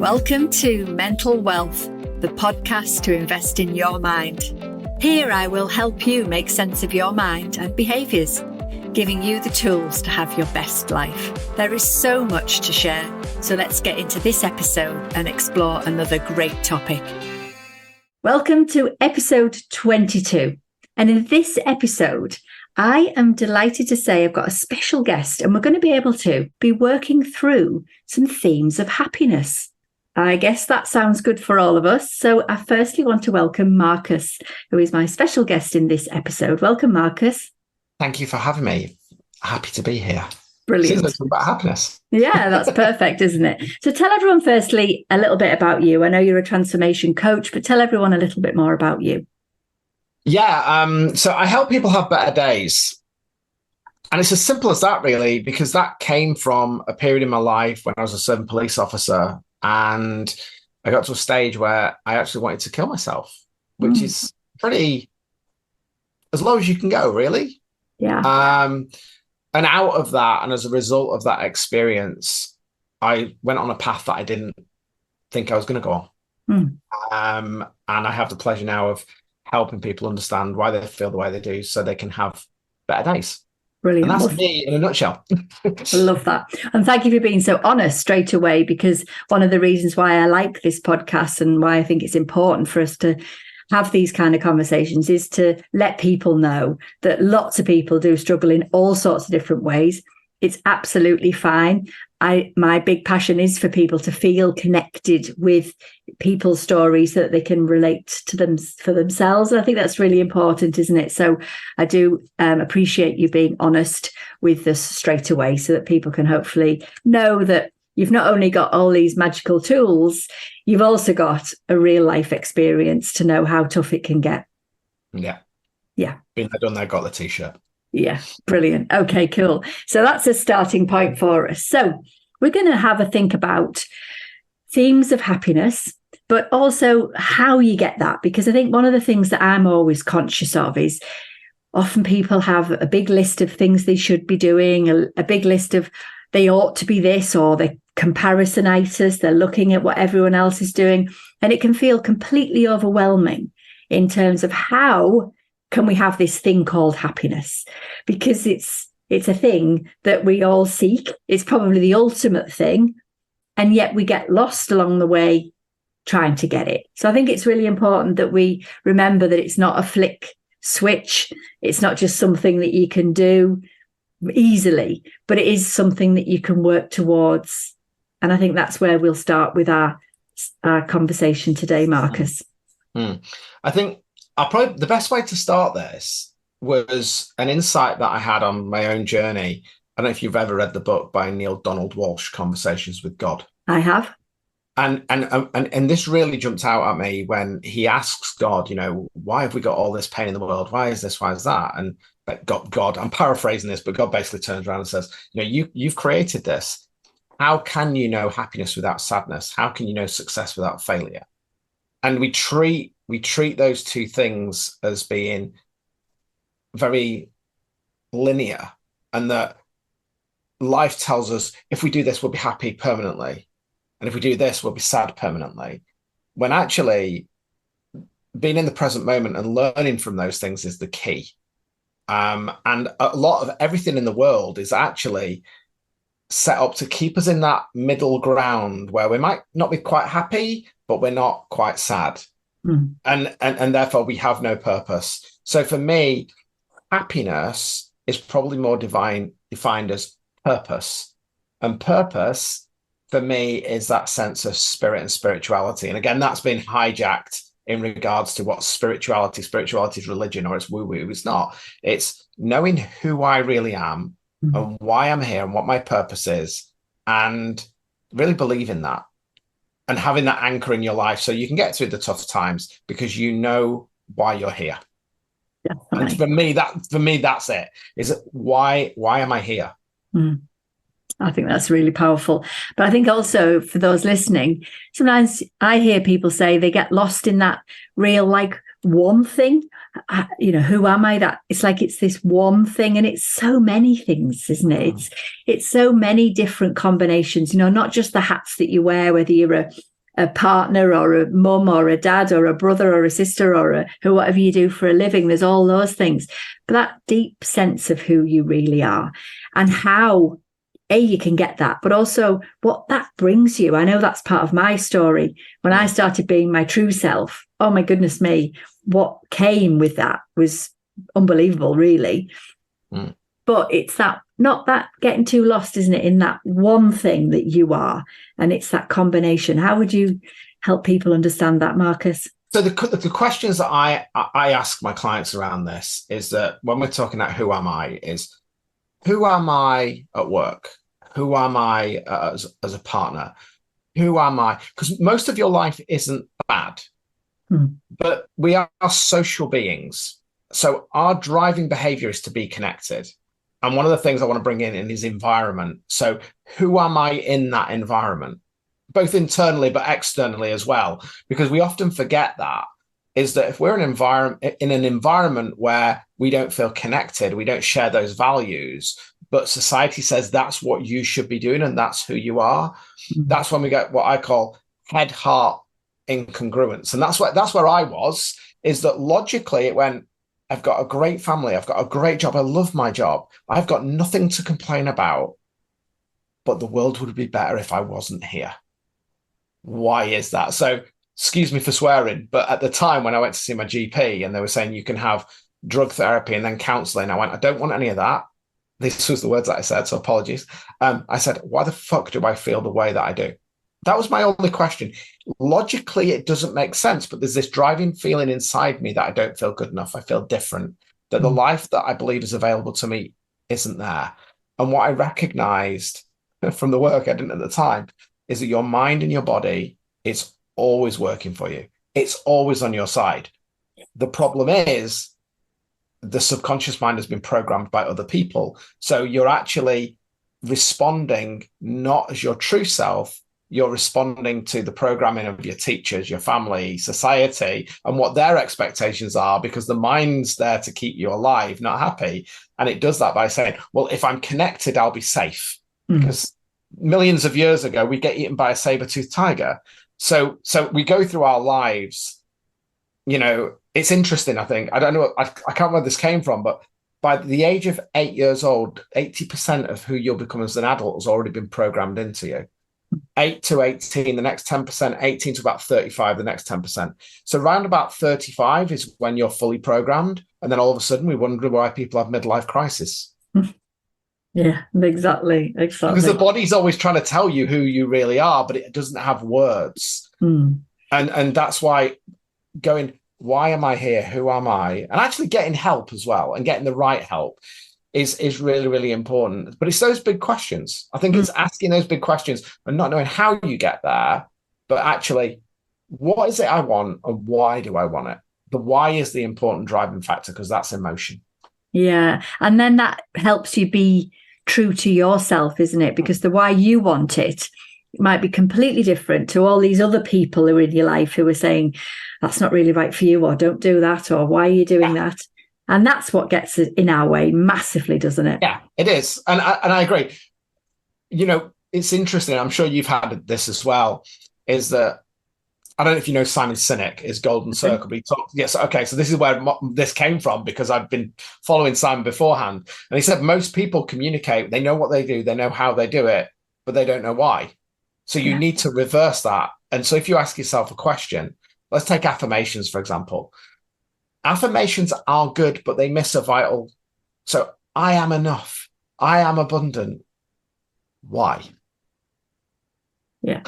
Welcome to Mental Wealth, the podcast to invest in your mind. Here I will help you make sense of your mind and behaviours, giving you the tools to have your best life. There is so much to share, so let's get into this episode and explore another great topic. Welcome to episode 22. And in this episode, I am delighted to say I've got a special guest, and we're going to be able to be working through some themes of happiness. I guess that sounds good for all of us. So I firstly want to welcome Marcus, who is my special guest in this episode. Welcome, Marcus. Thank you for having me. Happy to be here. Brilliant. Seems like about happiness. Yeah, that's perfect, isn't it? So tell everyone firstly a little bit about you. I know you're a transformation coach, but tell everyone a little bit more about you. Yeah, so I help people have better days. And it's as simple as that, really, because that came from a period in my life when I was a serving police officer. And I got to a stage where I actually wanted to kill myself, which is pretty as low as you can go, really. Yeah. And out of that, and as a result of that experience, I went on a path that I didn't think I was going to go on. And I have the pleasure now of helping people understand why they feel the way they do so they can have better days. Brilliant. And that's me in a nutshell. I love that. And thank you for being so honest straight away, because one of the reasons why I like this podcast and why I think it's important for us to have these kind of conversations is to let people know that lots of people do struggle in all sorts of different ways. It's absolutely fine. My big passion is for people to feel connected with people's stories so that they can relate to them for themselves. And I think that's really important, isn't it? So I do appreciate you being honest with us straight away so that people can hopefully know that you've not only got all these magical tools, you've also got a real life experience to know how tough it can get. Yeah. Yeah. Been there, done there, got the t-shirt. Yeah, brilliant. Okay, cool. So that's a starting point for us. So we're going to have a think about themes of happiness, but also how you get that. Because I think one of the things that I'm always conscious of is often people have a big list of things they should be doing, a big list of they ought to be this, or the comparison-itis, they're looking at what everyone else is doing. And it can feel completely overwhelming in terms of how can we have this thing called happiness? Because it's a thing that we all seek. It's probably the ultimate thing. And yet we get lost along the way trying to get it. So I think it's really important that we remember that it's not a flick switch. It's not just something that you can do easily, but it is something that you can work towards. And I think that's where we'll start with our conversation today, Marcus. I think the best way to start this was an insight that I had on my own journey. I don't know if you've ever read the book by Neil Donald Walsh, Conversations with God. I have. And this really jumped out at me when he asks God, why have we got all this pain in the world? Why is this? Why is that? And God, I'm paraphrasing this, but God basically turns around and says, you've created this. How can you know happiness without sadness? How can you know success without failure? And we treat those two things as being very linear, and that life tells us if we do this, we'll be happy permanently. And if we do this, we'll be sad permanently. When actually being in the present moment and learning from those things is the key. And a lot of everything in the world is actually set up to keep us in that middle ground where we might not be quite happy, but we're not quite sad. And therefore we have no purpose. So for me, happiness is probably more defined as purpose. And purpose for me is that sense of spirit and spirituality. And again, that's been hijacked in regards to what spirituality is religion, or it's woo-woo. It's not. It's knowing who I really am and why I'm here and what my purpose is, and really believe in that. And having that anchor in your life so you can get through the tough times because you know why you're here. Definitely. And for me, that's it. Is it why am I here? I think that's really powerful. But I think also for those listening, sometimes I hear people say they get lost in that real one thing. Who am I? That it's like it's this one thing, and it's so many things, isn't it? It's so many different combinations. Not just the hats that you wear, whether you're a partner or a mum or a dad or a brother or a sister or whatever you do for a living. There's all those things. But that deep sense of who you really are and how you can get that, but also what that brings you. I know that's part of my story. When I started being my true self, oh my goodness me, what came with that was unbelievable, really. But it's that, not that getting too lost, isn't it, in that one thing that you are, and it's that combination. How would you help people understand that, Marcus? So the questions that I ask my clients around this is that when we're talking about who am I, is who am I at work? Who am I as a partner? Who am I? Because most of your life isn't bad, but we are social beings. So our driving behavior is to be connected. And one of the things I want to bring in is environment. So who am I in that environment, both internally but externally as well? Because we often forget that, is that if we're in an environment where we don't feel connected, we don't share those values, but society says that's what you should be doing and that's who you are, that's when we get what I call head heart incongruence. And that's where I was, is that logically it went, I've got a great family, I've got a great job, I love my job, I've got nothing to complain about, but the world would be better if I wasn't here. Why is that? So excuse me for swearing, but at the time when I went to see my GP and they were saying you can have drug therapy and then counseling, I went, I don't want any of that. This was the words that I said, so apologies. I said, why the fuck do I feel the way that I do? That was my only question. Logically, it doesn't make sense, but there's this driving feeling inside me that I don't feel good enough. I feel different, that the life that I believe is available to me isn't there. And what I recognized from the work I did at the time is that your mind and your body is always working for you. It's always on your side. The problem is the subconscious mind has been programmed by other people. So you're actually responding not as your true self, you're responding to the programming of your teachers, your family, society, and what their expectations are, because the mind's there to keep you alive, not happy. And it does that by saying, well, if I'm connected, I'll be safe. Because millions of years ago, we get eaten by a saber-toothed tiger. So we go through our lives, you know, it's interesting, I think. I don't know, I can't remember where this came from, but by the age of 8 years old, 80% of who you'll become as an adult has already been programmed into you. 8 to 18, the next 10%, 18 to about 35, the next 10%. So around about 35 is when you're fully programmed. And then all of a sudden we wonder why people have midlife crisis. Yeah, exactly. Because the body's always trying to tell you who you really are, but it doesn't have words. And that's why going, why am I here? Who am I? And actually getting help as well, and getting the right help is really, really important. But it's those big questions. I think it's asking those big questions and not knowing how you get there, but actually, what is it I want and why do I want it? The why is the important driving factor, because that's emotion. Yeah. And then that helps you be true to yourself, isn't it? Because the why you want it might be completely different to all these other people who are in your life who are saying, that's not really right for you, or don't do that, or why are you doing that? And that's what gets in our way massively, doesn't it? Yeah, it is. And I agree. You know, it's interesting. I'm sure you've had this as well, is that, I don't know if you know Simon Sinek, his Golden Circle, but he talked, yes, okay, so this is where this came from, because I've been following Simon beforehand. And he said most people communicate, they know what they do, they know how they do it, but they don't know why. So you need to reverse that. And so if you ask yourself a question, let's take affirmations, for example. Affirmations are good, but they miss a vital. So I am enough. I am abundant. Why? Yeah.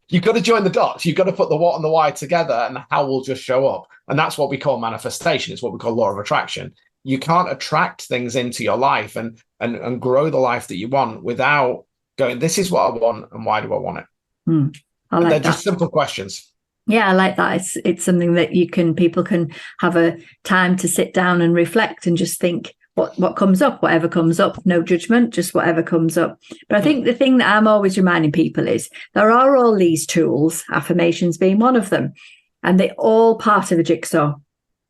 You've got to join the dots. You've got to put the what and the why together, and the how will just show up. And that's what we call manifestation. It's what we call law of attraction. You can't attract things into your life and grow the life that you want without going, this is what I want and why do I want it? They're just simple questions. Yeah, I like that. It's something that people can have a time to sit down and reflect and just think what comes up, whatever comes up, no judgment, just whatever comes up. But I think the thing that I'm always reminding people is there are all these tools, affirmations being one of them, and they're all part of a jigsaw.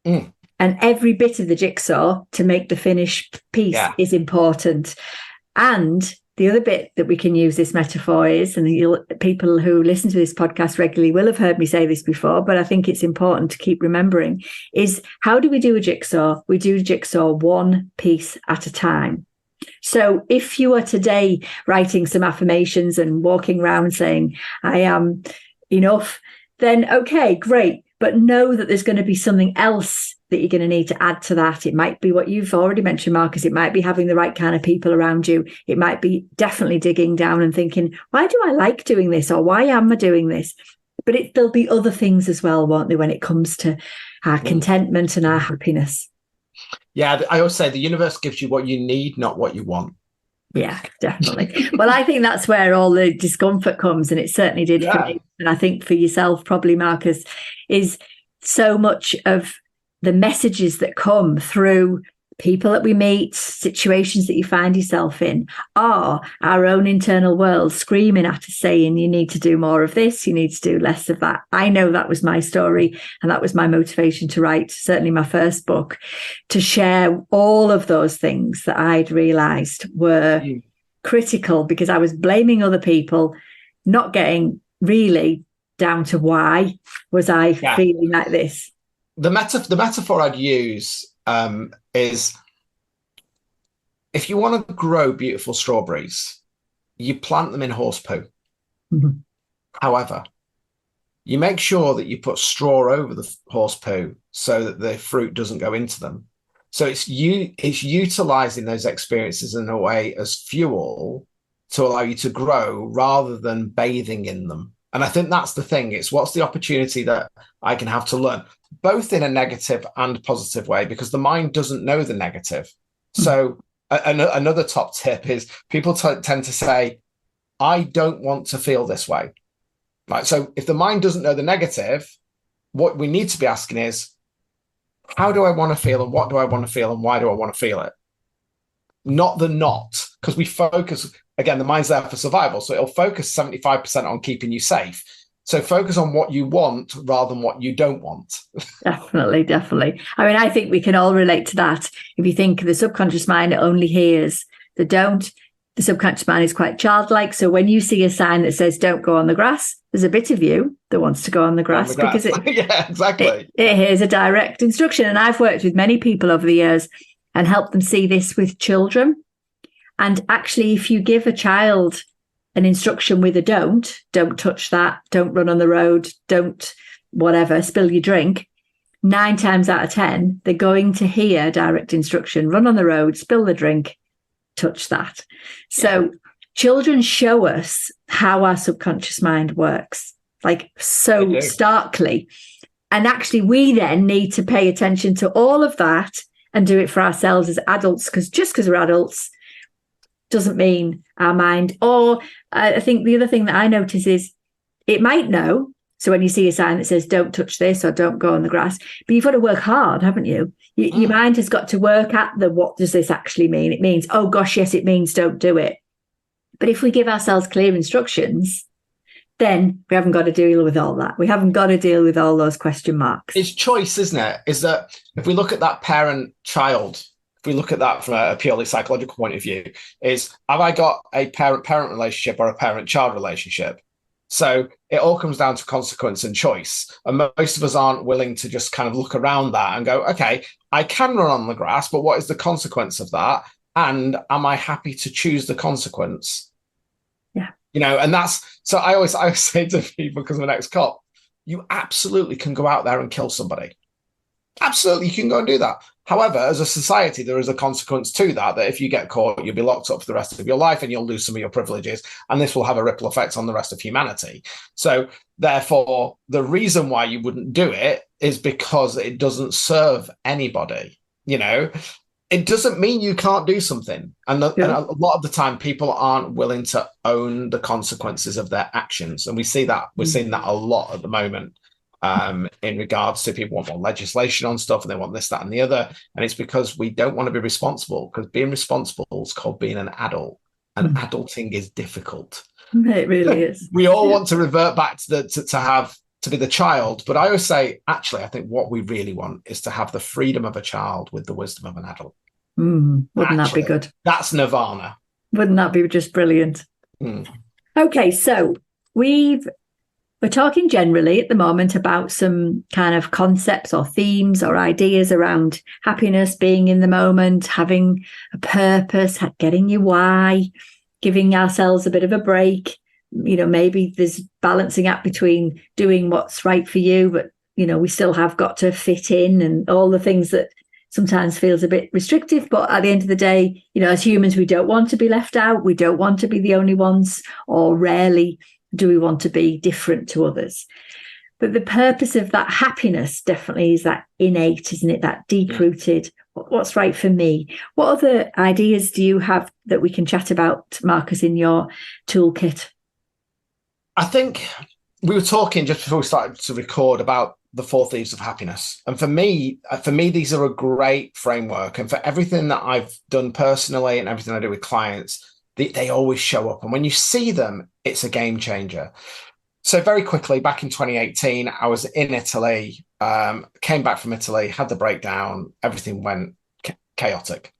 And every bit of the jigsaw to make the finished piece is important. And the other bit that we can use this metaphor is, and people who listen to this podcast regularly will have heard me say this before, but I think it's important to keep remembering, is how do we do a jigsaw? We do a jigsaw one piece at a time. So if you are today writing some affirmations and walking around saying, I am enough, then okay, great. But know that there's going to be something else that you're going to need to add to that. It might be what you've already mentioned, Marcus. It might be having the right kind of people around you. It might be definitely digging down and thinking, why do I like doing this? Or why am I doing this? But there'll be other things as well, won't there, when it comes to our contentment and our happiness. Yeah, I always say the universe gives you what you need, not what you want. Yeah, definitely. Well, I think that's where all the discomfort comes, and it certainly did for me. And I think for yourself, probably, Marcus, is so much of the messages that come through people that we meet, situations that you find yourself in, are our own internal world screaming at us saying, you need to do more of this, you need to do less of that. I know that was my story, and that was my motivation to write, certainly my first book, to share all of those things that I'd realized were critical, because I was blaming other people, not getting really down to why was I feeling like this. The metaphor I'd use is, if you want to grow beautiful strawberries, you plant them in horse poo. Mm-hmm. However, you make sure that you put straw over the horse poo so that the fruit doesn't go into them. So it's utilizing those experiences in a way as fuel to allow you to grow rather than bathing in them. And I think that's the thing. It's what's the opportunity that I can have to learn, both in a negative and positive way, because the mind doesn't know the negative. So another top tip is people tend to say, I don't want to feel this way. Right. So if the mind doesn't know the negative, what we need to be asking is, how do I want to feel, and what do I want to feel, and why do I want to feel it? Not, because we focus, again, the mind's there for survival. So it'll focus 75% on keeping you safe. So focus on what you want rather than what you don't want. Definitely. I mean, I think we can all relate to that. If you think the subconscious mind only hears the don't, the subconscious mind is quite childlike. So when you see a sign that says don't go on the grass, there's a bit of you that wants to go on the grass, because yeah, exactly. It hears a direct instruction. And I've worked with many people over the years and helped them see this with children. And actually, if you give a child an instruction with a don't touch that, don't run on the road, don't whatever, spill your drink, 9 times out of 10, they're going to hear direct instruction, run on the road, spill the drink, touch that. So children show us how our subconscious mind works, like so starkly. And actually, we then need to pay attention to all of that and do it for ourselves as adults, because just because we're adults doesn't mean our mind. Or I think the other thing that I notice is it might know. So when you see a sign that says don't touch this or don't go on the grass, but you've got to work hard, haven't you? Your mind has got to work at what does this actually mean? It means, oh gosh, yes, it means don't do it. But if we give ourselves clear instructions, then we haven't got to deal with all that. We haven't got to deal with all those question marks. It's choice, isn't it? Is that if we look at that parent-child, if we look at that from a purely psychological point of view, is have I got a parent-parent relationship or a parent-child relationship? So it all comes down to consequence and choice. And most of us aren't willing to just kind of look around that and go, okay, I can run on the grass, but what is the consequence of that? And am I happy to choose the consequence? Yeah. And that's, so I always say to people, because I'm an ex-cop, you absolutely can go out there and kill somebody. Absolutely, you can go and do that. However, as a society, there is a consequence to that if you get caught, you'll be locked up for the rest of your life and you'll lose some of your privileges. And this will have a ripple effect on the rest of humanity. So therefore, the reason why you wouldn't do it is because it doesn't serve anybody. It doesn't mean you can't do something. And a lot of the time, people aren't willing to own the consequences of their actions. And we see that. We're seeing that a lot at the moment. In regards to people want more legislation on stuff and they want this, that, and the other. And it's because we don't want to be responsible, because being responsible is called being an adult, and adulting is difficult. It really is. We all want to revert back to be the child. But I always say, actually, I think what we really want is to have the freedom of a child with the wisdom of an adult. Wouldn't that be good? That's nirvana. Wouldn't that be just brilliant? Mm. Okay, so we're talking generally at the moment about some kind of concepts or themes or ideas around happiness, being in the moment, having a purpose, getting your why, giving ourselves a bit of a break. Maybe there's balancing act between doing what's right for you, but, we still have got to fit in and all the things that sometimes feels a bit restrictive. But at the end of the day, as humans, we don't want to be left out. We don't want to be the only ones, or rarely do we want to be different to others. But the purpose of that happiness definitely is that innate, isn't it? That deep-rooted, what's right for me. What other ideas do you have that we can chat about, Marcus, in your toolkit? I think we were talking just before we started to record about the four thieves of happiness. And for me, these are a great framework. And for everything that I've done personally and everything I do with clients, they always show up. And when you see them, it's a game changer. So very quickly, back in 2018, I was in Italy, came back from Italy, had the breakdown, everything went chaotic.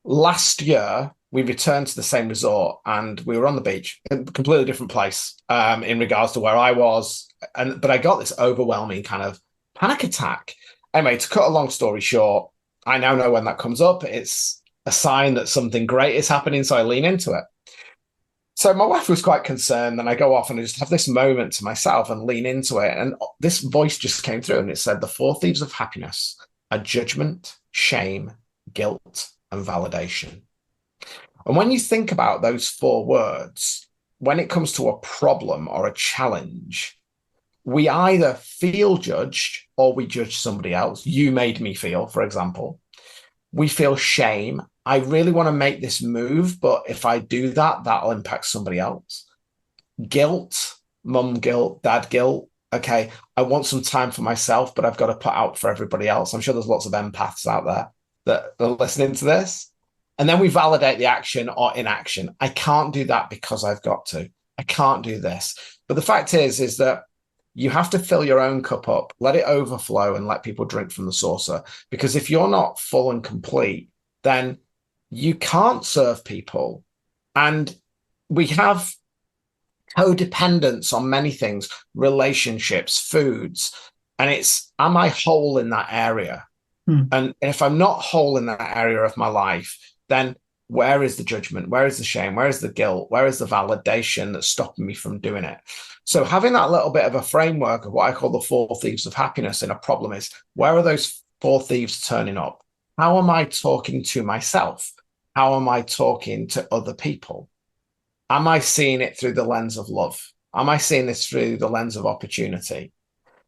Last year, we returned to the same resort and we were on the beach, a completely different place in regards to where I was. But I got this overwhelming kind of panic attack. Anyway, to cut a long story short, I now know when that comes up, it's a sign that something great is happening. So I lean into it. So my wife was quite concerned, and I go off and I just have this moment to myself and lean into it. And this voice just came through and it said, the four thieves of happiness are judgment, shame, guilt, and validation. And when you think about those four words, when it comes to a problem or a challenge, we either feel judged or we judge somebody else. You made me feel, for example. We feel shame. I really want to make this move, but if I do that, that'll impact somebody else. Guilt, mum guilt, dad guilt. Okay, I want some time for myself, but I've got to put out for everybody else. I'm sure there's lots of empaths out there that are listening to this. And then we validate the action or inaction. I can't do that because I've got to. I can't do this. But the fact is that you have to fill your own cup up, let it overflow, and let people drink from the saucer. Because if you're not full and complete, then you can't serve people. And we have codependence on many things, relationships, foods. And it's, am I whole in that area? And if I'm not whole in that area of my life, then where is the judgment? Where is the shame? Where is the guilt? Where is the validation that's stopping me from doing it? So having that little bit of a framework of what I call the four thieves of happiness in a problem is, where are those four thieves turning up? How am I talking to myself? How am I talking to other people? Am I seeing it through the lens of love? Am I seeing this through the lens of opportunity?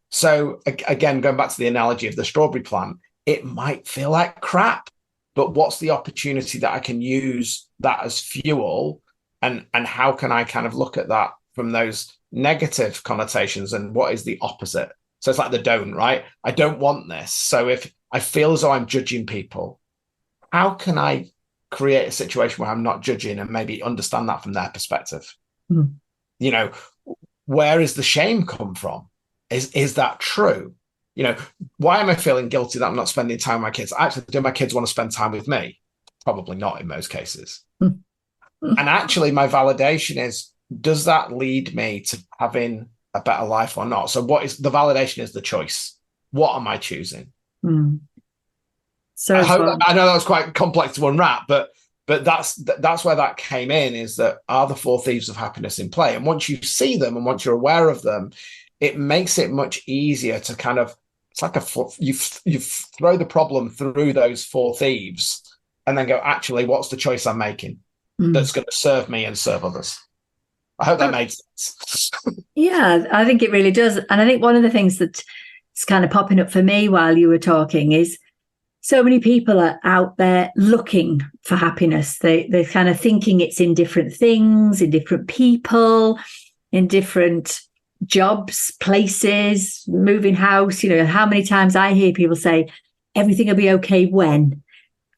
So again, going back to the analogy of the strawberry plant, it might feel like crap, but what's the opportunity that I can use that as fuel? And how can I kind of look at that from those negative connotations, and what is the opposite? So it's like the don't, right? I don't want this. So if I feel as though I'm judging people, how can I create a situation where I'm not judging and maybe understand that from their perspective? You know, where is the shame come from? Is that true? You know, why am I feeling guilty that I'm not spending time with my kids? Actually, do my kids want to spend time with me? Probably not in most cases. And actually, my validation is, does that lead me to having a better life or not? So what is the validation is the choice. What am I choosing? So I know that was quite complex to unwrap, but that's where that came in, is that are the four thieves of happiness in play? And once you see them and once you're aware of them, it makes it much easier to kind of, it's like you throw the problem through those four thieves and then go, actually, what's the choice I'm making that's going to serve me and serve others? I hope that made sense. Yeah, I think it really does. And I think one of the things that's kind of popping up for me while you were talking is so many people are out there looking for happiness. They're kind of thinking it's in different things, in different people, in different jobs, places, moving house. You know, how many times I hear people say, everything will be okay when,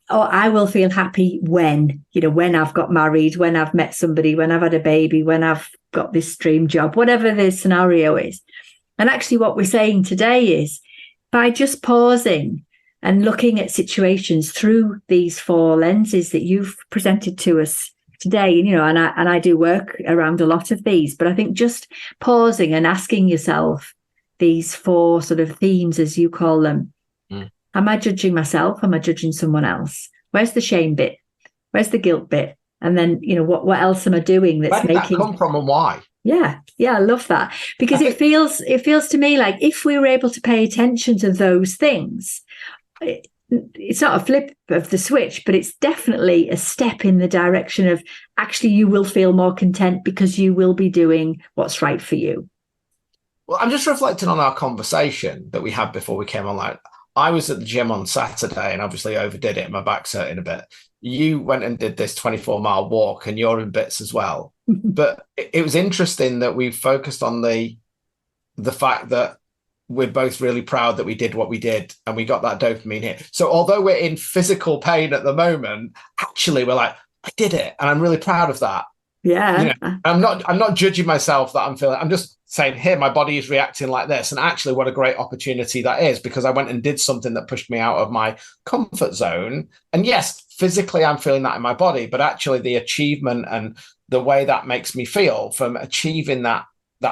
or I will feel happy when, you know, when I've got married, when I've met somebody, when I've had a baby, when I've got this dream job, whatever the scenario is. And actually what we're saying today is, by just pausing and looking at situations through these 4 lenses that you've presented to us today, you know, and I do work around a lot of these, but I think just pausing and asking yourself these 4 sort of themes, as you call them. Am I judging myself? Am I judging someone else? Where's the shame bit? Where's the guilt bit? And then, you know, what else am I doing that's Where did that come from and why? Yeah, I love that, because it feels to me like if we were able to pay attention to those things, it's not a flip of the switch, but it's definitely a step in the direction of actually you will feel more content because you will be doing what's right for you. Well, I'm just reflecting on our conversation that we had before we came online. I was at the gym on Saturday and obviously overdid it and my back's hurting a bit. You went and did this 24-mile walk and you're in bits as well. But it was interesting that we focused on the fact that we're both really proud that we did what we did and we got that dopamine hit. So although we're in physical pain at the moment, actually we're like, I did it. And I'm really proud of that. Yeah. You know, I'm not judging myself that I'm feeling, I'm just saying, here, my body is reacting like this. And actually what a great opportunity that is, because I went and did something that pushed me out of my comfort zone. And yes, physically I'm feeling that in my body, but actually the achievement and the way that makes me feel from achieving that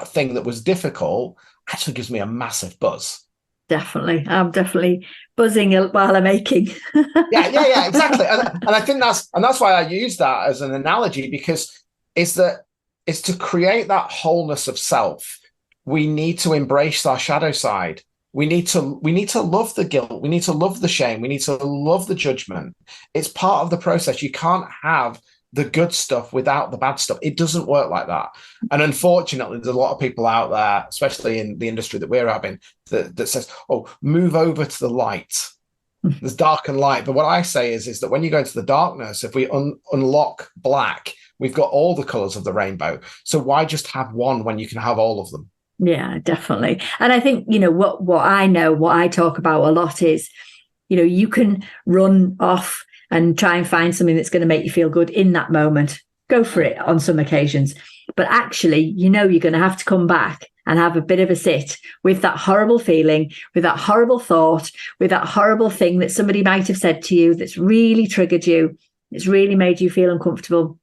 thing that was difficult actually gives me a massive buzz. Definitely. I'm definitely buzzing while I'm aching. yeah, exactly. And I think that's why I use that as an analogy, because it's to create that wholeness of self. We need to embrace our shadow side. We need to love the guilt. We need to love the shame. We need to love the judgment. It's part of the process. You can't have the good stuff without the bad stuff. It doesn't work like that. And unfortunately, there's a lot of people out there, especially in the industry that we're having, that says, oh, move over to the light. There's dark and light. But what I say is that when you go into the darkness, if we unlock black, we've got all the colors of the rainbow. So why just have one when you can have all of them? Yeah, definitely. And I think, you know, what I talk about a lot is, you know, you can run off and try and find something that's going to make you feel good in that moment. Go for it on some occasions. But actually, you know, you're going to have to come back and have a bit of a sit with that horrible feeling, with that horrible thought, with that horrible thing that somebody might have said to you that's really triggered you, it's really made you feel uncomfortable.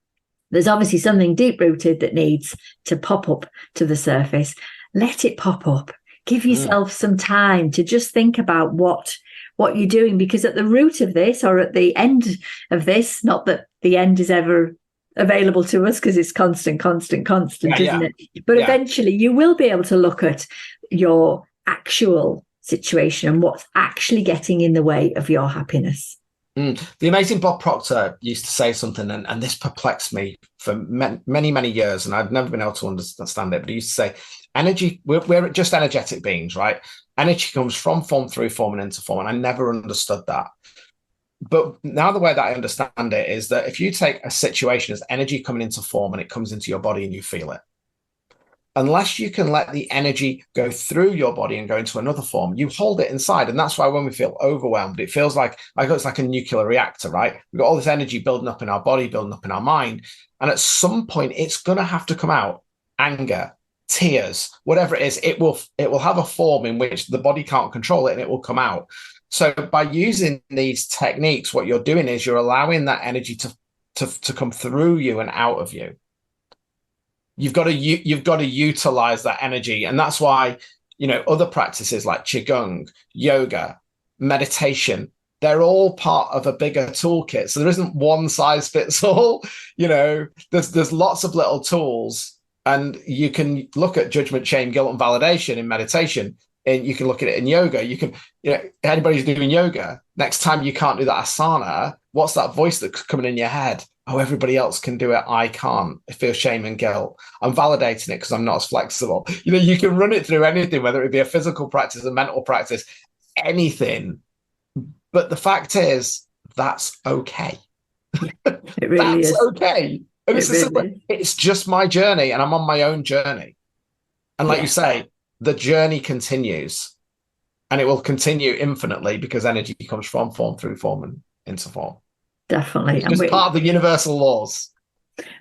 There's obviously something deep-rooted that needs to pop up to the surface. Let it pop up. Give yourself some time to just think about what you're doing, because at the root of this, or at the end of this, not that the end is ever available to us because it's constant, isn't it? But eventually you will be able to look at your actual situation and what's actually getting in the way of your happiness. The amazing Bob Proctor used to say something, and this perplexed me for many years, and I've never been able to understand it, but he used to say, energy, we're just energetic beings, right? Energy comes from form, through form, and into form, and I never understood that. But now the way that I understand it is that if you take a situation as energy coming into form and it comes into your body and you feel it, unless you can let the energy go through your body and go into another form, you hold it inside. And that's why when we feel overwhelmed, it feels like it's like a nuclear reactor, right? We've got all this energy building up in our body, building up in our mind. And at some point, it's going to have to come out. Anger, tears, whatever it is, it will have a form in which the body can't control it and it will come out. So by using these techniques, what you're doing is you're allowing that energy to come through you and out of you. You've got to utilize that energy. And that's why, you know, other practices like Qigong, yoga, meditation, they're all part of a bigger toolkit. So there isn't one size fits all. You know, there's lots of little tools, and you can look at judgment, shame, guilt, and validation in meditation. And you can look at it in yoga. You can, you know, anybody who's doing yoga, next time you can't do that asana, what's that voice that's coming in your head? Oh, everybody else can do it. I can't. I feel shame and guilt. I'm validating it because I'm not as flexible. You know, you can run it through anything, whether it be a physical practice, a mental practice, anything. But the fact is, that's okay. It really is. Okay. And it's just my journey, and I'm on my own journey. And like you say, the journey continues, and it will continue infinitely because energy comes from form, through form, and into form. Definitely. It's just part of the universal laws.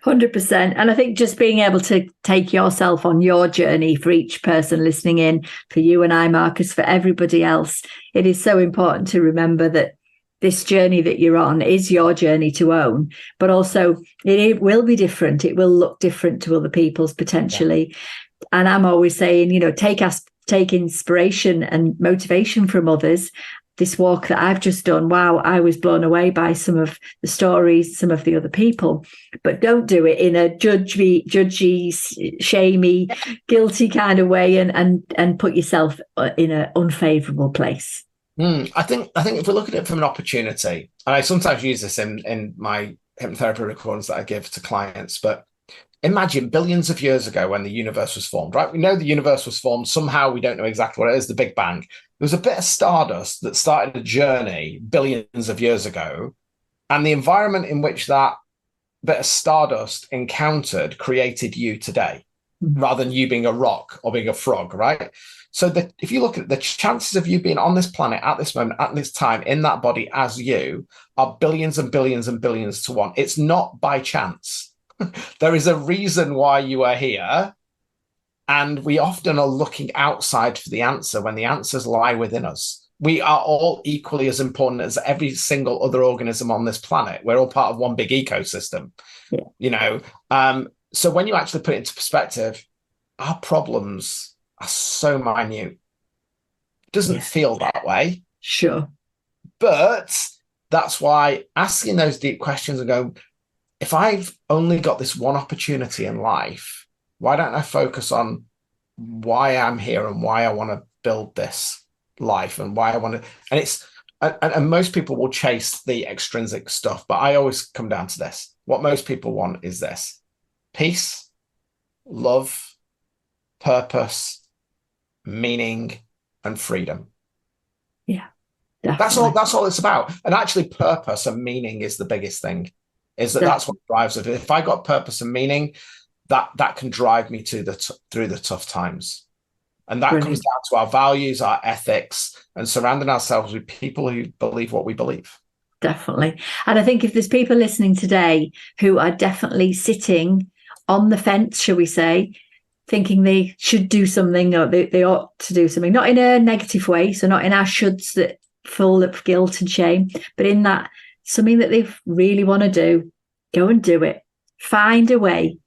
100%. And I think just being able to take yourself on your journey for each person listening in, for you and I, Marcus, for everybody else, it is so important to remember that this journey that you're on is your journey to own, but also it will be different. It will look different to other people's potentially. Yeah. And I'm always saying, take inspiration and motivation from others. This walk that I've just done, wow, I was blown away by some of the stories, some of the other people, but don't do it in a judgy, shamey, guilty kind of way and put yourself in an unfavorable place. I think if we look at it from an opportunity, and I sometimes use this in my hypnotherapy recordings that I give to clients, but imagine billions of years ago when the universe was formed, right? We know the universe was formed. Somehow we don't know exactly what it is, the Big Bang. There was a bit of stardust that started a journey billions of years ago. And the environment in which that bit of stardust encountered created you today, rather than you being a rock or being a frog, right? So if you look at the chances of you being on this planet at this moment, at this time, in that body as you, are billions and billions and billions to one. It's not by chance. There is a reason why you are here. And we often are looking outside for the answer when the answers lie within us. We are all equally as important as every single other organism on this planet. We're all part of one big ecosystem, So when you actually put it into perspective, our problems are so minute. It doesn't feel that way. Sure. But that's why asking those deep questions and going, if I've only got this one opportunity in life, why don't I focus on why I'm here and why I want to build this life and why I want to, and most people will chase the extrinsic stuff, but I always come down to this. What most people want is this: peace, love, purpose, meaning, and freedom. Yeah, definitely. That's all it's about. And actually purpose and meaning is the biggest thing, is that's what drives it. If I got purpose and meaning, that can drive me through the tough times. And that comes down to our values, our ethics, and surrounding ourselves with people who believe what we believe. Definitely. And I think if there's people listening today who are definitely sitting on the fence, shall we say, thinking they should do something or they ought to do something, not in a negative way, so not in our shoulds that full of guilt and shame, but in that something that they really want to do, go and do it. Find a way.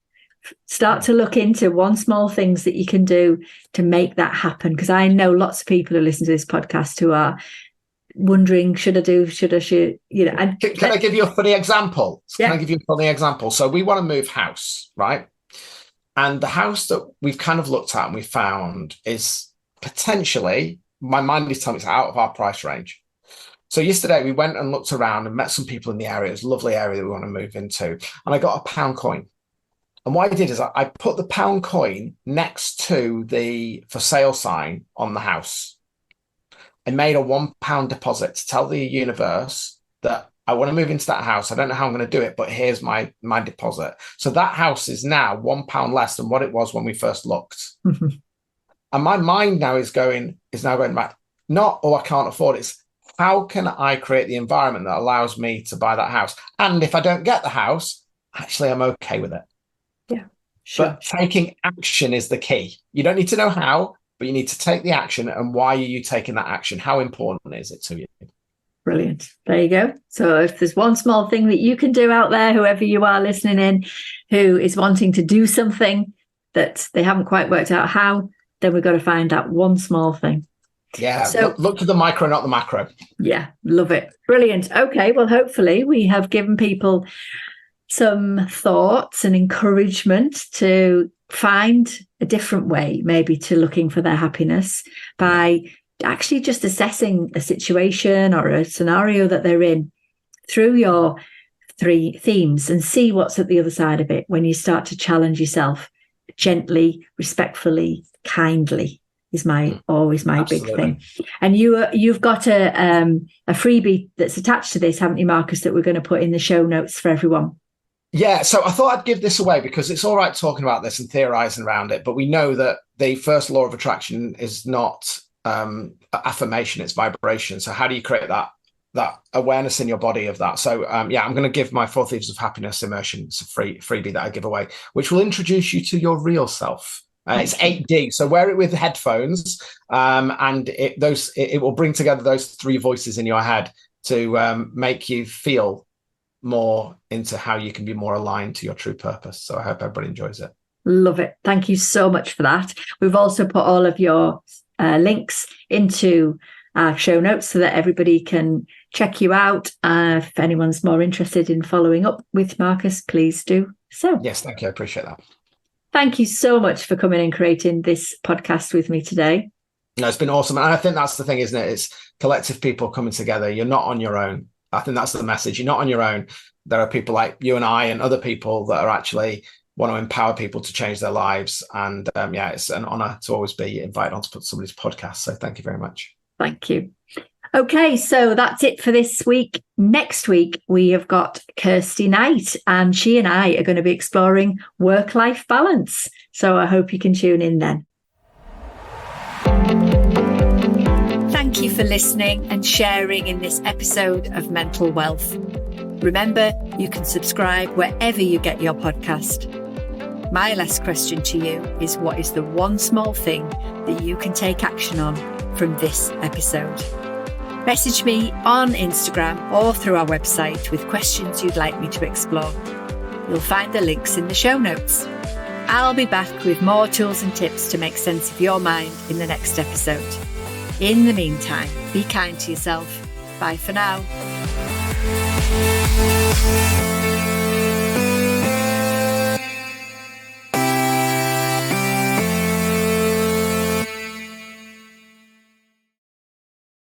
Start to look into one small things that you can do to make that happen. Because I know lots of people who listen to this podcast who are wondering, should I? And can I give you a funny example? Yeah. Can I give you a funny example? So we want to move house, right? And the house that we've kind of looked at and we found is potentially, my mind is telling me it's out of our price range. So yesterday we went and looked around and met some people in the area. It's a lovely area that we want to move into. And I got a pound coin. And what I did is I put the pound coin next to the for sale sign on the house. I made a £1 deposit to tell the universe that I want to move into that house. I don't know how I'm going to do it, but here's my deposit. So that house is now £1 less than what it was when we first looked. Mm-hmm. And my mind now is going back, not, oh, I can't afford it. It's how can I create the environment that allows me to buy that house? And if I don't get the house, actually, I'm okay with it. Yeah, sure. But taking action is the key. You don't need to know how, but you need to take the action. And why are you taking that action? How important is it to you? Brilliant. There you go. So if there's one small thing that you can do out there, whoever you are listening in, who is wanting to do something that they haven't quite worked out how, then we've got to find out one small thing. Yeah. So look to the micro, not the macro. Yeah. Love it. Brilliant. Okay. Well, hopefully we have given people some thoughts and encouragement to find a different way, maybe, to looking for their happiness by actually just assessing a situation or a scenario that they're in through your 3 themes and see what's at the other side of it when you start to challenge yourself gently, respectfully, kindly is always my Absolutely. big thing. And you've got a freebie that's attached to this, haven't you, Marcus, that we're going to put in the show notes for everyone? Yeah, so I thought I'd give this away because it's all right talking about this and theorizing around it, but we know that the first law of attraction is not affirmation, it's vibration. So how do you create that that awareness in your body of that. So I'm going to give my 4 Thieves of Happiness immersion. It's a freebie that I give away, which will introduce you to your real self. It's 8D, so wear it with headphones, and it will bring together those 3 voices in your head to make you feel more into how you can be more aligned to your true purpose. So I hope everybody enjoys it. Love it. Thank you so much for that. We've also put all of your links into our show notes so that everybody can check you out. If anyone's more interested in following up with Marcus, please do so. Yes, thank you. I appreciate that. Thank you so much for coming and creating this podcast with me today. No, it's been awesome. And I think that's the thing, isn't it? It's collective people coming together. You're not on your own. I think that's the message. You're not on your own. There are people like you and I and other people that are actually want to empower people to change their lives. And it's an honor to always be invited on to put somebody's podcast. So thank you very much. Thank you. Okay, so that's it for this week. Next week, we have got Kirsty Knight, and she and I are going to be exploring work-life balance. So I hope you can tune in then. Thank you for listening and sharing in this episode of Mental Wealth. Remember, you can subscribe wherever you get your podcast. My last question to you is, what is the one small thing that you can take action on from this episode? Message me on Instagram or through our website with questions you'd like me to explore. You'll find the links in the show notes. I'll be back with more tools and tips to make sense of your mind in the next episode. In the meantime, be kind to yourself. Bye for now.